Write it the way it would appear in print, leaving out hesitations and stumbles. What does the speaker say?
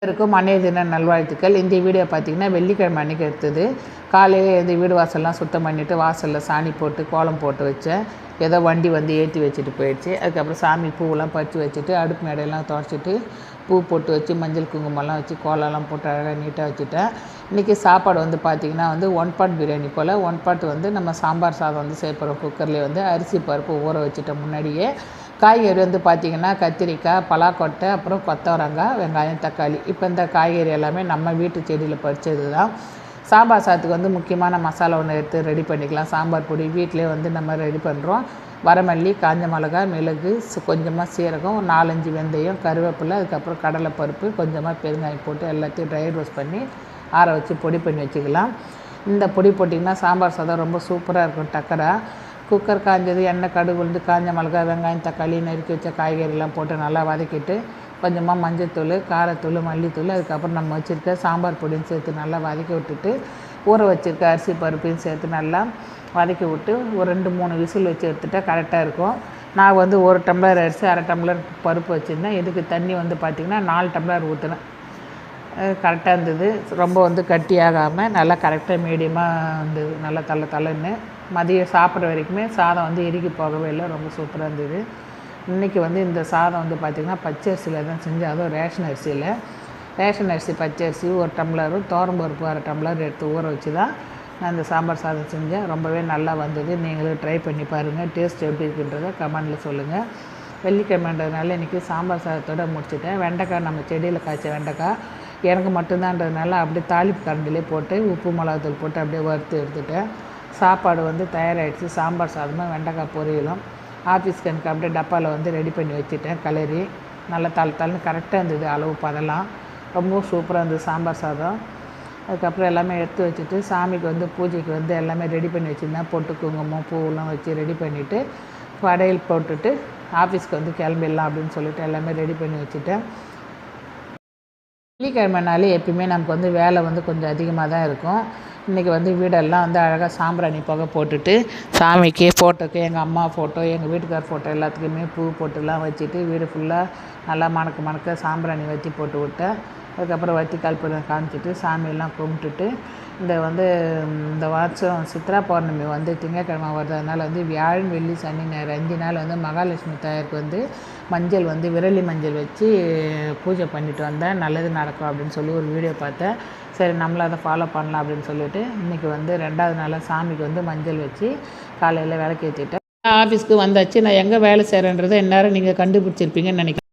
இருக்கும் அன்னைய தின நல்வாழ்த்துக்கள். இந்த வீடியோ பார்த்திங்கன்னா வெள்ளிக்கிழமை அன்றைக்கி எடுத்தது. காலையில் இந்த வீடு வாசல்லாம் சுத்தம் பண்ணிவிட்டு வாசலில் சாணி போட்டு கோலம் போட்டு வச்சேன். ஏதோ வண்டி வந்து ஏற்றி வச்சுட்டு போயிடுச்சு. அதுக்கப்புறம் சாமி பூவெல்லாம் பறித்து வச்சுட்டு அடுப்பு மேடையெல்லாம் துடைச்சிட்டு பூ போட்டு வச்சு மஞ்சள் குங்குமம்லாம் வச்சு கோலம்லாம் போட்டு அழகாக நீட்டாக வச்சுட்டேன். இன்றைக்கி சாப்பாடு வந்து பார்த்திங்கன்னா வந்து 1 பாட் பிரியாணி போல் 1 பாட் வந்து நம்ம சாம்பார் சாதம் வந்து சேர்ப்போம். குக்கர்லேயே வந்து அரிசி பருப்பு ஊற வச்சுட்டேன் முன்னாடியே. காய்கறி வந்து பார்த்திங்கன்னா கத்திரிக்காய், பலாக்கொட்டை, அப்புறம் கொத்தவரங்காய், வெங்காயம், தக்காளி. இப்போ இந்த காய்கறி எல்லாமே நம்ம வீட்டு செடியில் பறித்தது தான். சாம்பார் சாதத்துக்கு வந்து முக்கியமான மசாலா ஒன்று எடுத்து ரெடி பண்ணிக்கலாம். சாம்பார் பொடி வீட்டிலே வந்து நம்ம ரெடி பண்ணுறோம். வரமல்லி, காஞ்ச மிளகா, மிளகு, கொஞ்சமாக சீரகம், 4-5 வெந்தயம், கருவேப்பிலை, அதுக்கப்புறம் கடலைப்பருப்பு, கொஞ்சமாக பெருங்காயம் போட்டு எல்லாத்தையும் ட்ரை ரோஸ்ட் பண்ணி ஆற வச்சு பொடி பண்ணி வச்சுக்கலாம். இந்த பொடி போட்டிங்கன்னா சாம்பார் சாதம் ரொம்ப சூப்பராக இருக்கும். டக்கராக குக்கர் காஞ்சது, எண்ணெய், கடுகு, உளுந்து, காஞ்ச மிளகா, வெங்காயம், தக்காளி, நறுக்கி வச்ச காய்கறிலாம் போட்டு நல்லா வதக்கிட்டு கொஞ்சமாக மஞ்சள்தூள், காரத்தூள், மல்லித்தூள், அதுக்கப்புறம் நம்ம வச்சுருக்க சாம்பார் பொடியும் சேர்த்து நல்லா வதக்கி விட்டுட்டு ஊற வச்சுருக்க அரிசி பருப்பையும் சேர்த்து நல்லா வதக்கி விட்டு ஒரு 2-3 விசில் வச்சு எடுத்துட்டா கரெக்டாக இருக்கும். நான் வந்து 1 டம்ளர் அரிசி 1/2 டம்ளர் பருப்பு வச்சுருந்தேன். இதுக்கு தண்ணி வந்து பார்த்திங்கன்னா 4 டம்ளர் ஊற்றினேன். கரெக்டாக இருந்தது. ரொம்ப வந்து கட்டியாகாமல் நல்லா கரெக்டாக மீடியமாக இருந்தது. நல்லா தள்ளன்னு மதியம் சாப்பிட்ற வரைக்குமே சாதம் வந்து இறுகி போகவே இல்லை. ரொம்ப சூப்பராக இருந்தது. இன்றைக்கி வந்து இந்த சாதம் வந்து பார்த்திங்கன்னா பச்சை அரிசியில் தான் செஞ்சேன். அதுவும் ரேஷன் அரிசியில். ரேஷன் அரிசி பச்சை அரிசி 1 டம்ளரும் துவரம்பருப்பு 1/2 டம்ளர் எடுத்து ஊற வச்சு தான் நான் இந்த சாம்பார் சாதம் செஞ்சேன். ரொம்பவே நல்லா வந்தது. நீங்களும் ட்ரை பண்ணி பாருங்கள். டேஸ்ட் எப்படி இருக்குன்றதை கமெண்டில் சொல்லுங்கள். வெள்ளிக்கிழமைன்றதுனால இன்றைக்கி சாம்பார் சாதத்தோடு முடிச்சுட்டேன். வெண்டைக்காய் நம்ம செடியில் காய்ச்ச வெண்டைக்காய் எனக்கு மட்டும்தான்றதுனால அப்படியே தாளிப்பு கரண்டிலே போட்டு உப்பு மிளகாத்தூள் போட்டு அப்படியே வறுத்து எடுத்துட்டேன். சாப்பாடு வந்து தயாராகிடுச்சு. சாம்பார் சாதமும் வெண்டைக்காய் பொரியலும் ஆஃபீஸ்க்கு எனக்கு அப்படியே டப்பாவில் வந்து ரெடி பண்ணி வச்சுட்டேன். கலரி நல்லா தள்ளுன்னு கரெக்டாக இருந்தது. அளவு பதலாம் ரொம்பவும் சூப்பராக இருந்தது சாம்பார் சாதம். அதுக்கப்புறம் எல்லாமே எடுத்து வச்சுட்டு சாமிக்கு வந்து பூஜைக்கு வந்து எல்லாமே ரெடி பண்ணி வச்சுருந்தேன். பொட்டு குங்குமம் பூவெல்லாம் வச்சு ரெடி பண்ணிவிட்டு படையல் போட்டுட்டு ஆஃபீஸ்க்கு வந்து கிளம்பிடலாம் அப்படின்னு சொல்லிட்டு எல்லாமே ரெடி பண்ணி வச்சுட்டேன். வெள்ளிக்கிழமைனாலே எப்பயுமே நமக்கு வந்து வேலை வந்து கொஞ்சம் அதிகமாக தான் இருக்கும். இன்றைக்கி வந்து வீடெல்லாம் வந்து அழகாக சாம்பிராணி புகை போட்டுட்டு சாமிக்கு ஃபோட்டோக்கு எங்கள் அம்மா ஃபோட்டோ எங்கள் வீட்டுக்கார் ஃபோட்டோ எல்லாத்துக்குமே பூ போட்டுலாம் வச்சுட்டு வீடு ஃபுல்லாக நல்லா மணக்க சாம்பிராணி வற்றி போட்டு விட்டேன். அதுக்கப்புறம் வற்றி கல்பனை காமிச்சிட்டு சாமியெல்லாம் கும்பிட்டுட்டு இந்த வருஷம் சித்ரா பௌர்ணமி வந்து திங்கட்கிழமை வருது. அதனால் வந்து வியாழன், வெள்ளி, சனி, ஞாயிறு 5 நாள் வந்து மகாலட்சுமி தாயாருக்கு வந்து மஞ்சள் வந்து விரலி மஞ்சள் வச்சு பூஜை பண்ணிட்டு வந்தேன். நல்லது நடக்கும் அப்படின்னு சொல்லி ஒரு வீடியோ பார்த்தேன். சரி நம்மளும் அதை ஃபாலோ பண்ணலாம் அப்படின்னு சொல்லிட்டு இன்றைக்கி வந்து 2வது நாளாக சாமிக்கு வந்து மஞ்சள் வச்சு காலையில் விளக்கேற்றிட்டேன். ஆஃபீஸ்க்கு வந்தாச்சு. நான் எங்கே வேலை செய்கிறேன்றதை எந்நேரம் நீங்கள் கண்டுபிடிச்சிருப்பீங்கன்னு நினைக்கிறேன்.